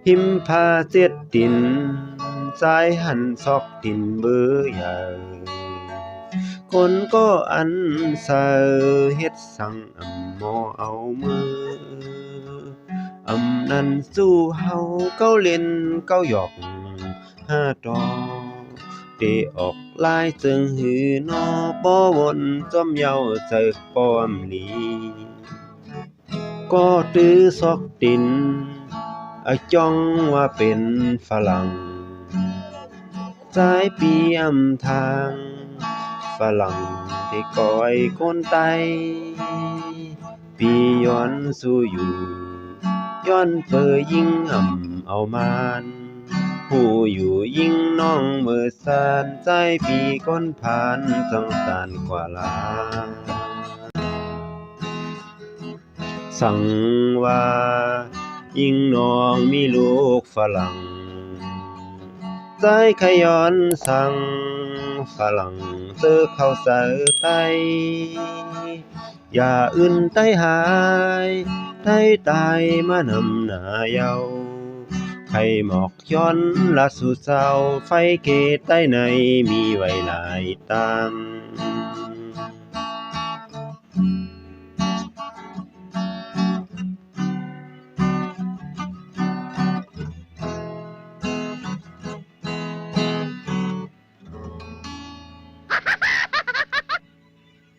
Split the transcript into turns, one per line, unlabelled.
หิมพาเจ็ดดินสายหันซอกดินเบื่อใหญ่คนก็อันเสอเฮ็ดสังหมอเอามือนั้นสู้เฮาเก้าเล่นเก้าหยอกห้าดอกเตออกลายจึงหือนอบ่วนจอมเยาเจิกป้อมหลีก็ตื้อซอกดินจ้องว่าเป็นฝรั่งสายเปียมทางฝรั่งที่ก้อยคนไตปีย้อนสู้อยู่ย้อนเปอยิ่งเอามานผู้อยู่ยิ่งน้องเมื่อสานใจปีก้นผ่านจังตานกว่าลาสั่งว่ายิ่งน้องมีลูกฝรั่งใจขย้อนสั่งฝรั่งเจอเข้าเสอไตอย่าอื่นไต้หายไต้ตายมานำหน้าเยาไข่หมอกย้อนละสู่เศร้าไฟเกตใต้ในมีไว้หลายตาม